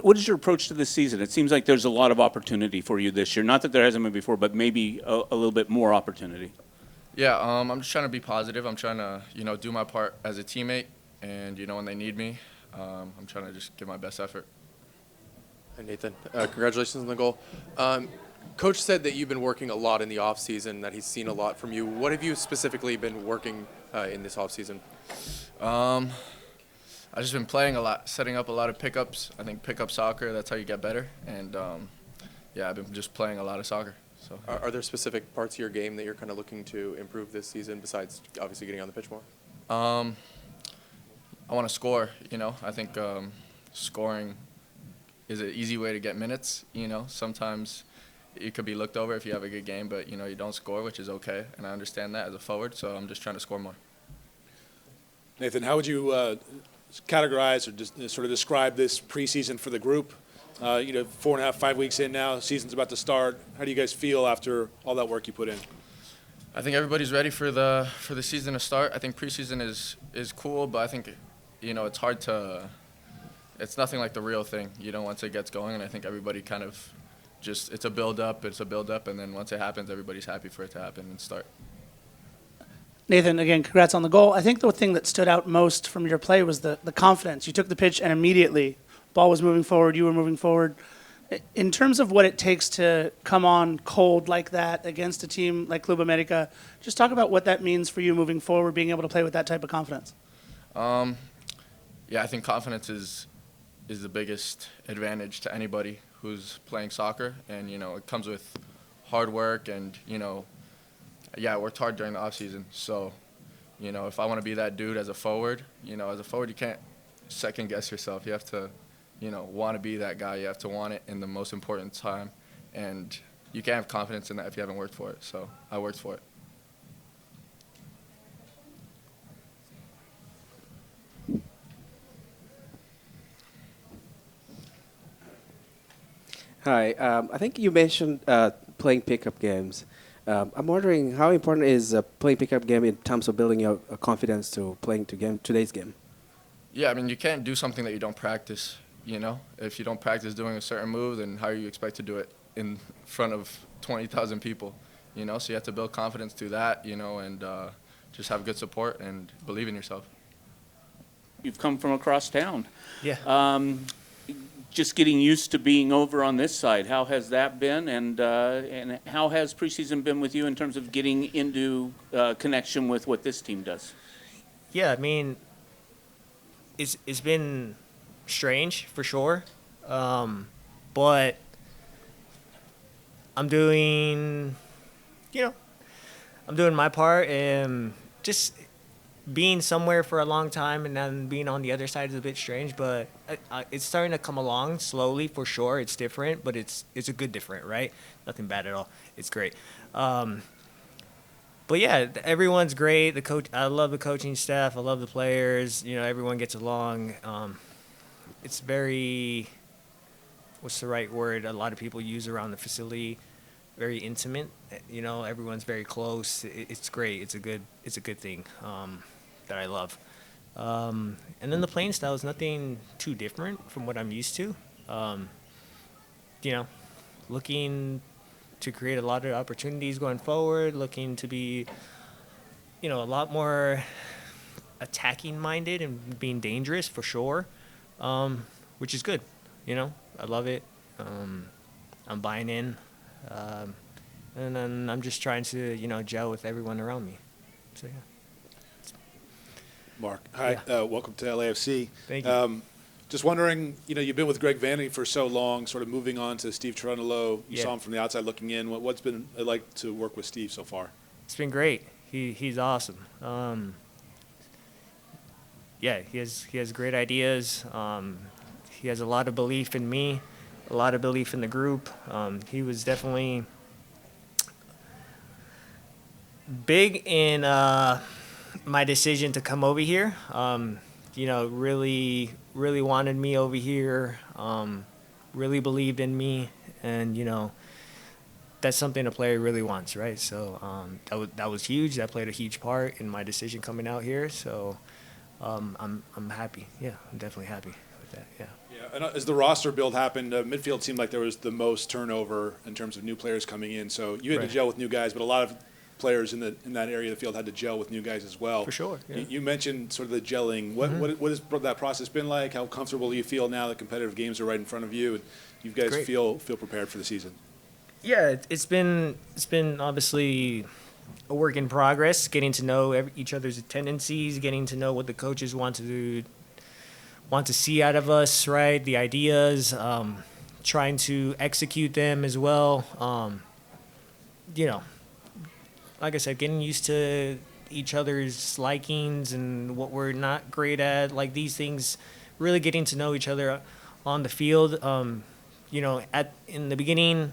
What is your approach to this season? It seems like there's a lot of opportunity for you this year. Not that there hasn't been before, but maybe a little bit more opportunity. Yeah, I'm just trying to be positive. I'm trying to, do my part as a teammate, and when they need me, I'm trying to just give my best effort. Hi, Nathan. Congratulations on the goal. Coach said that you've been working a lot in the off season, that he's seen a lot from you. What have you specifically been working in this off season? I've just been playing a lot, setting up a lot of pickups. I think pickup soccer, that's how you get better. And, I've been just playing a lot of soccer. So. Are there specific parts of your game that you're kind of looking to improve this season besides obviously getting on the pitch more? I want to score, I think scoring is an easy way to get minutes, Sometimes it could be looked over if you have a good game, but, you don't score, which is okay. And I understand that as a forward, so I'm just trying to score more. Nathan, how would you categorize or just sort of describe this preseason for the group? 4.5, 5 weeks in now, season's about to start. How do you guys feel after all that work you put in? I think everybody's ready for the season to start. I think preseason is cool, but I think it's hard to. It's nothing like the real thing, once it gets going. And I think everybody kind of just it's a build up, and then once it happens, everybody's happy for it to happen and start. Nathan, again, congrats on the goal. I think the thing that stood out most from your play was the confidence. You took the pitch and immediately, ball was moving forward, you were moving forward. In terms of what it takes to come on cold like that against a team like Club América, just talk about what that means for you moving forward, being able to play with that type of confidence. I think confidence is the biggest advantage to anybody who's playing soccer, and it comes with hard work and I worked hard during the off season. So, if I want to be that dude as a forward, you can't second guess yourself. You have to, want to be that guy. You have to want it in the most important time, and you can't have confidence in that if you haven't worked for it. So I worked for it. Hi, I think you mentioned playing pickup games. I'm wondering how important is playing pickup game in terms of building your confidence to playing today's game? Yeah, I mean, you can't do something that you don't practice, If you don't practice doing a certain move, then how do you expect to do it in front of 20,000 people, So you have to build confidence through that, and just have good support and believe in yourself. You've come from across town. Yeah. Just getting used to being over on this side. How has that been, and how has preseason been with you in terms of getting into connection with what this team does? Yeah, I mean, it's been strange for sure, but I'm doing my part, and just being somewhere for a long time and then being on the other side is a bit strange, but it's starting to come along slowly for sure. It's different, but it's a good different, right? Nothing bad at all. It's great. But yeah, everyone's great. The coach, I love the coaching staff. I love the players. Everyone gets along. It's very, what's the right word? A lot of people use around the facility. Very intimate. Everyone's very close. It's great. It's a good thing. That I love. And then the playing style is nothing too different from what I'm used to. Looking to create a lot of opportunities going forward, looking to be, a lot more attacking minded and being dangerous for sure, which is good. I love it. I'm buying in. And then I'm just trying to, gel with everyone around me. So, yeah. Mark, hi. Yeah. Welcome to LAFC. Thank you. Just wondering, you've been with Greg Vanny for so long, sort of moving on to Steve Cherundolo. You saw him from the outside looking in. What's been it like to work with Steve so far? It's been great. He's awesome. He has great ideas. He has a lot of belief in me, a lot of belief in the group. He was definitely big in my decision to come over here. Really wanted me over here. Really believed in me, and that's something a player really wants, right? So that was huge. That played a huge part in my decision coming out here. So I'm happy. Yeah, I'm definitely happy with that. Yeah. Yeah. And as the roster build happened, midfield seemed like there was the most turnover in terms of new players coming in. So you had to Right. gel with new guys, but a lot of players in that area of the field had to gel with new guys as well. For sure, yeah. You mentioned sort of the gelling. What has that process been like? How comfortable do you feel now that competitive games are right in front of you, and you guys Great. feel prepared for the season? Yeah, it's been obviously a work in progress, getting to know each other's tendencies, getting to know what the coaches want to see out of us, right? The ideas, trying to execute them as well. You know, like I said, getting used to each other's likings and what we're not great at, like these things, really getting to know each other on the field. You know, in the beginning,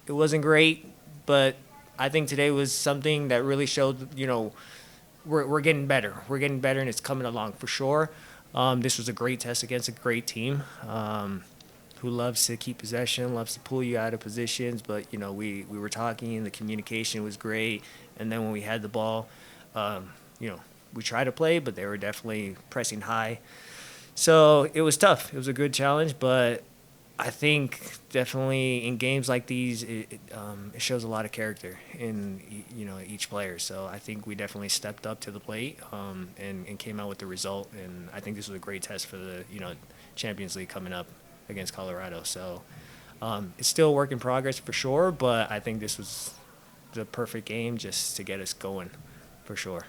it wasn't great, but I think today was something that really showed, you know, we're getting better. We're getting better, and it's coming along for sure. This was a great test against a great team who loves to keep possession, loves to pull you out of positions. But, you know, we were talking, the communication was great. And then when we had the ball, you know, we tried to play, but they were definitely pressing high. So it was tough. It was a good challenge, but I think definitely in games like these, it shows a lot of character in, you know, each player. So I think we definitely stepped up to the plate and came out with the result. And I think this was a great test for the, you know, Champions League coming up against Colorado. So it's still a work in progress for sure, but I think this was the perfect game just to get us going for sure.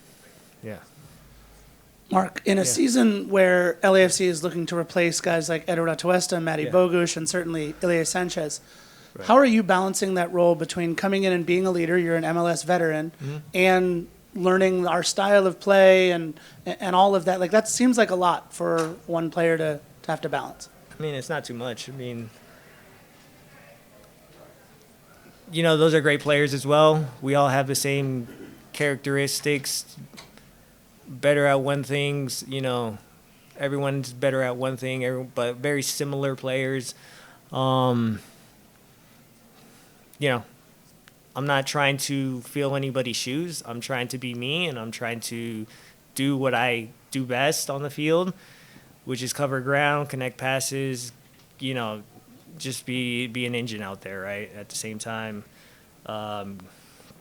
Yeah. Mark, in a season where LAFC is looking to replace guys like Eduardo Atuesta, Matty Bogusz, and certainly Ilya Sanchez, how are you balancing that role between coming in and being a leader, you're an MLS veteran, and learning our style of play and all of that? Like, that seems like a lot for one player to have to balance. I mean, it's not too much. I mean, you know, those are great players as well. We all have the same characteristics, better at one thing, you know, everyone's better at one thing, but very similar players. You know, I'm not trying to fill anybody's shoes. I'm trying to be me, and I'm trying to do what I do best on the field, which is cover ground, connect passes, you know, just be an engine out there, right? At the same time,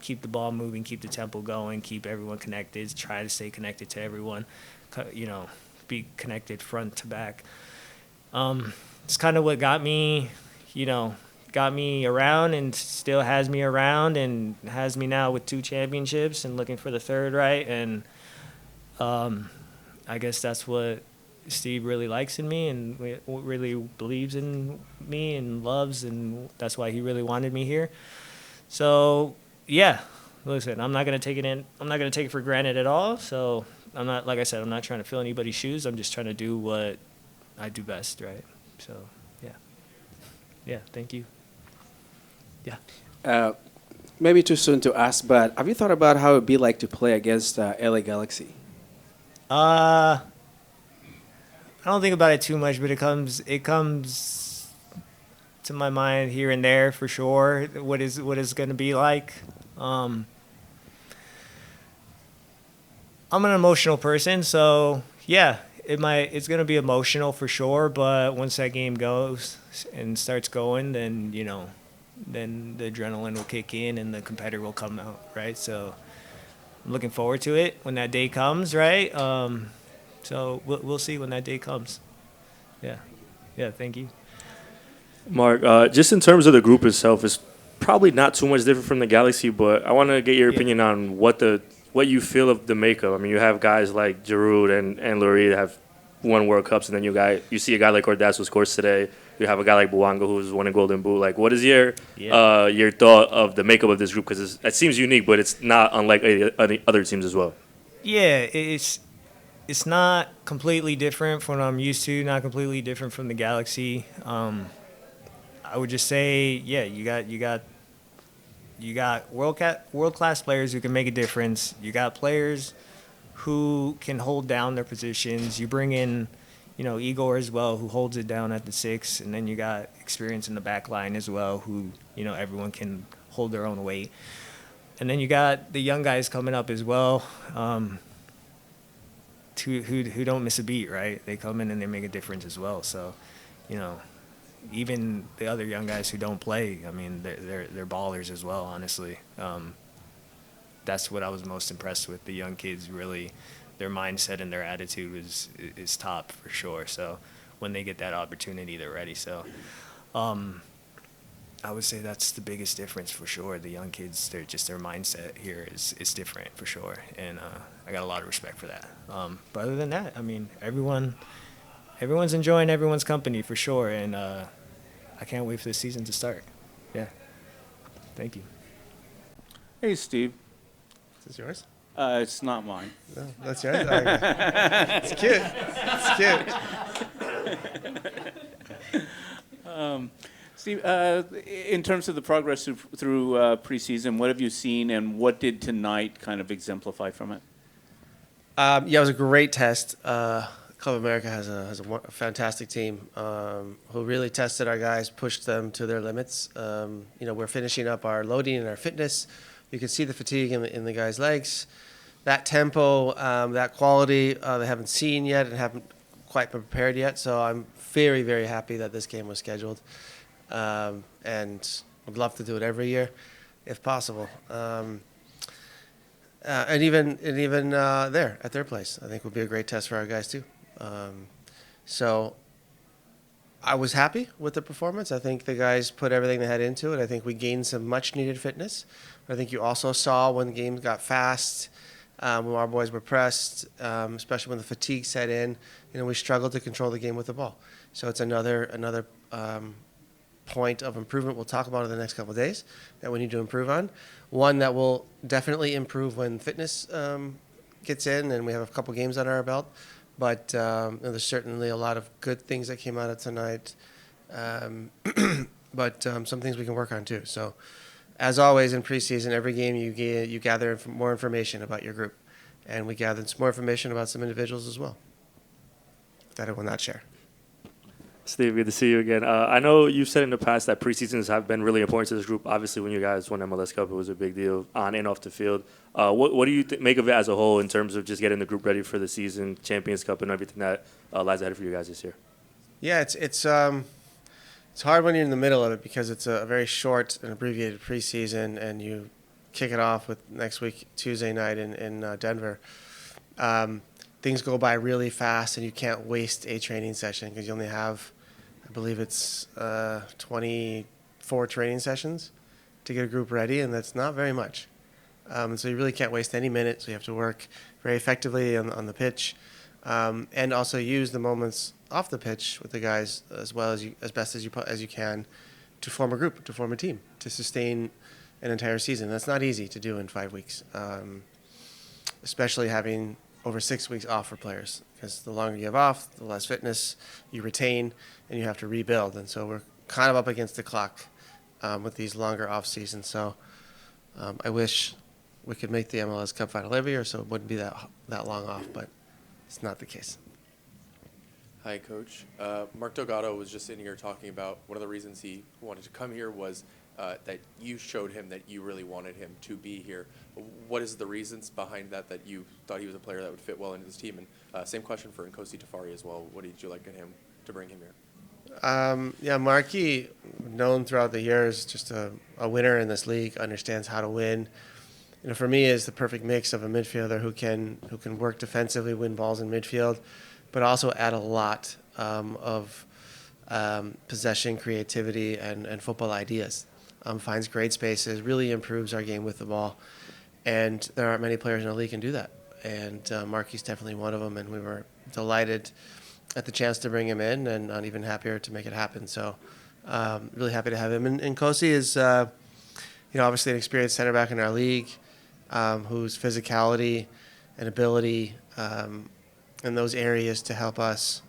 keep the ball moving, keep the tempo going, keep everyone connected, try to stay connected to everyone, you know, be connected front to back. It's kind of what got me, you know, got me around and still has me around and has me now with 2 championships and looking for the 3rd, right? And I guess that's what Steve really likes in me and really believes in me and loves, and that's why he really wanted me here. So, yeah, listen, I'm not going to take it for granted at all. So I'm not, like I said, I'm not trying to fill anybody's shoes. I'm just trying to do what I do best, right? So, yeah. Yeah, thank you. Yeah. Maybe too soon to ask, but have you thought about how it would be like to play against LA Galaxy? I don't think about it too much, but it comes to my mind here and there for sure. What is going to be like? I'm an emotional person, so yeah, it's going to be emotional for sure. But once that game goes and starts going, then you know, then the adrenaline will kick in and the competitor will come out, right? So I'm looking forward to it when that day comes, right? So we'll see when that day comes. Yeah. Yeah, thank you. Mark, just in terms of the group itself, it's probably not too much different from the Galaxy, but I want to get your opinion on what you feel of the makeup. I mean, you have guys like Giroud and Lurie that have won World Cups, and then you see a guy like Ordaz who scores today. You have a guy like Bouanga who's won a Golden Boot. Like, what is your thought of the makeup of this group? Because it seems unique, but it's not unlike any other teams as well. Yeah, it's not completely different from what I'm used to, not completely different from the Galaxy. I would just say, yeah, you got world class players who can make a difference. You got players who can hold down their positions. You bring in, you know, Igor as well, who holds it down at the 6, and then you got experience in the back line as well, who, you know, everyone can hold their own weight. And then you got the young guys coming up as well, who don't miss a beat, right? They come in and they make a difference as well. So you know, even the other young guys who don't play, I mean, they're ballers as well, honestly. That's what I was most impressed with. The young kids really, their mindset and their attitude is top for sure. So when they get that opportunity, they're ready. So I would say that's the biggest difference for sure. The young kids, their mindset here is different for sure, and I got a lot of respect for that. But other than that, I mean, everyone's enjoying everyone's company for sure, and I can't wait for the season to start. Yeah, thank you. Hey, Steve. Is this yours? It's not mine. No, that's yours? Okay. It's cute. It's cute. Steve, in terms of the progress through preseason, what have you seen, and what did tonight kind of exemplify from it? Yeah, it was a great test. Club America has a fantastic team who really tested our guys, pushed them to their limits. We're finishing up our loading and our fitness. You can see the fatigue in the guys' legs. That tempo, that quality, they haven't seen yet and haven't quite been prepared yet. So I'm very, very happy that this game was scheduled. And would love to do it every year, if possible. And even there at their place, I think would be a great test for our guys too. So I was happy with the performance. I think the guys put everything they had into it. I think we gained some much needed fitness. I think you also saw when the game got fast, when our boys were pressed, especially when the fatigue set in. We struggled to control the game with the ball. So it's another point of improvement we'll talk about in the next couple of days that we need to improve on. One that will definitely improve when fitness gets in and we have a couple games under our belt. But there's certainly a lot of good things that came out of tonight. But some things we can work on too. So as always in preseason, every game you gather more information about your group. And we gathered some more information about some individuals as well that I will not share. Steve, good to see you again. I know you've said in the past that preseasons have been really important to this group. Obviously, when you guys won MLS Cup, it was a big deal on and off the field. What do you make of it as a whole in terms of just getting the group ready for the season, Champions Cup, and everything that lies ahead for you guys this year? Yeah, it's hard when you're in the middle of it because it's a very short and abbreviated preseason, and you kick it off with next week, Tuesday night in Denver. Things go by really fast, and you can't waste a training session because you only have, I believe it's 24 training sessions to get a group ready, and that's not very much. So you really can't waste any minute, so you have to work very effectively on the pitch, and also use the moments off the pitch with the guys as well as best as you can to form a group, to form a team, to sustain an entire season. That's not easy to do in 5 weeks, especially having over 6 weeks off for players, because the longer you have off, the less fitness you retain, and you have to rebuild. And so we're kind of up against the clock with these longer off seasons. So I wish we could make the MLS Cup final every year, so it wouldn't be that long off, but it's not the case. Hi, Coach. Mark Delgado was just sitting here talking about one of the reasons he wanted to come here was that you showed him that you really wanted him to be here. What is the reasons behind that you thought he was a player that would fit well into this team? And same question for Nkosi Tafari as well. What did you like in him to bring him here? Yeah, Marky, known throughout the years, just a winner in this league, understands how to win. For me, is the perfect mix of a midfielder who can work defensively, win balls in midfield, but also add a lot of possession, creativity, and football ideas. Finds great spaces, really improves our game with the ball, and there aren't many players in the league can do that. And Marky's definitely one of them, and we were delighted at the chance to bring him in, and not even happier to make it happen. So, really happy to have him. And Nkosi is, obviously an experienced center back in our league, whose physicality and ability in those areas to help us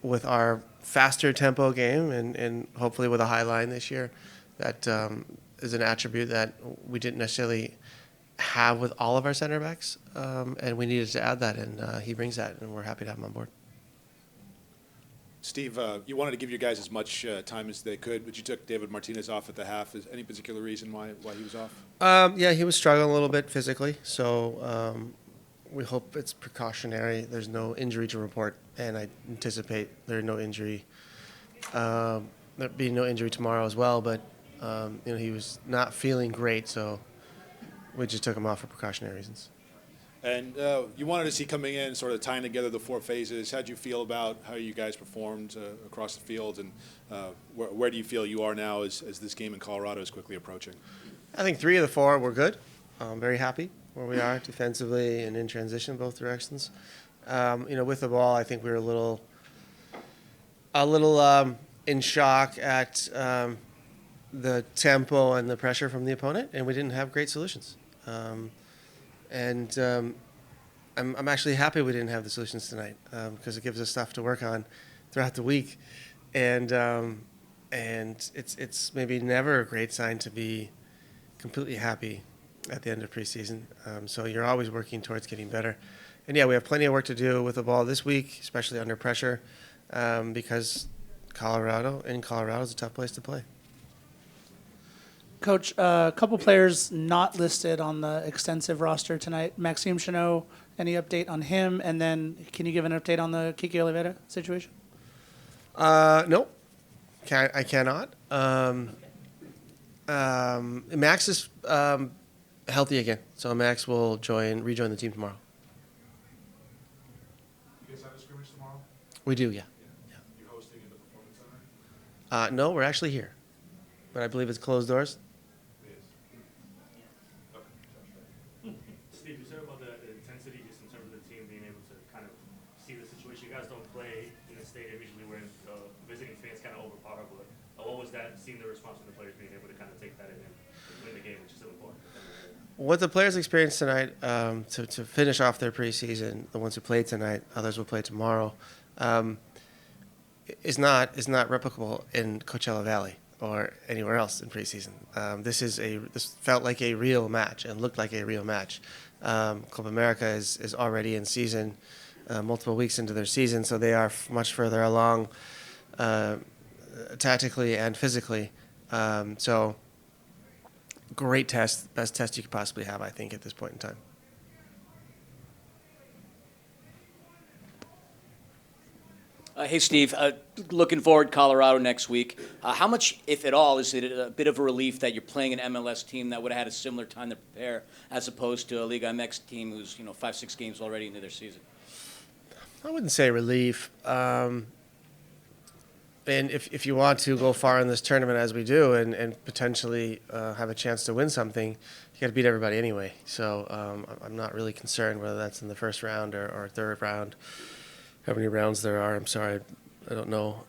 with our faster tempo game, and hopefully with a high line this year. That is an attribute that we didn't necessarily have with all of our center backs, and we needed to add that, and he brings that, and we're happy to have him on board. Steve, you wanted to give your guys as much time as they could, but you took David Martinez off at the half. Is any particular reason why he was off? Yeah, he was struggling a little bit physically, so we hope it's precautionary. There's no injury to report, and I anticipate there's no injury There'd be no injury tomorrow as well, but he was not feeling great, so we just took him off for precautionary reasons. And you wanted to see coming in, sort of tying together the 4 phases. How do you feel about how you guys performed across the field, and where do you feel you are now as this game in Colorado is quickly approaching? I think 3 of the 4 were good. I'm very happy where we are defensively and in transition both directions. With the ball, I think we were a little in shock at the tempo and the pressure from the opponent, and we didn't have great solutions. I'm actually happy we didn't have the solutions tonight because it gives us stuff to work on throughout the week, and it's maybe never a great sign to be completely happy at the end of preseason. So you're always working towards getting better, and yeah, we have plenty of work to do with the ball this week, especially under pressure, because Colorado is a tough place to play. Coach, a couple players not listed on the extensive roster tonight. Maxime Chanot, any update on him? And then can you give an update on the Kiki Oliveira situation? No, I cannot. Max is healthy again, so Max will rejoin the team tomorrow. You guys have a scrimmage tomorrow? We do, yeah. You're hosting in the Performance Center? No, we're actually here, but I believe it's closed doors. Steve, you said about the intensity just in terms of the team being able to kind of see the situation. You guys don't play in a stadium usually where visiting fans kind of overpower, but what was that, seeing the response from the players being able to kind of take that in and win the game, which is still important? What the players experienced tonight, to finish off their preseason, the ones who played tonight, others will play tomorrow, is not replicable in Coachella Valley or anywhere else in preseason. This felt like a real match and looked like a real match. Club America is already in season, multiple weeks into their season, so they are much further along tactically and physically. So great test, best test you could possibly have, I think, at this point in time. Hey, Steve. Looking forward Colorado next week. How much, if at all, is it a bit of a relief that you're playing an MLS team that would have had a similar time to prepare as opposed to a Liga MX team who's 5-6 games already into their season? I wouldn't say relief. And if you want to go far in this tournament as we do and potentially have a chance to win something, you got to beat everybody anyway. So I'm not really concerned whether that's in the first round or third round. How many rounds there are, I'm sorry, I don't know.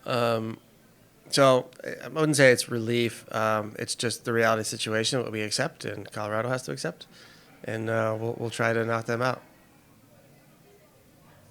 So I wouldn't say it's relief. It's just the reality situation, what we accept, and Colorado has to accept. And we'll try to knock them out.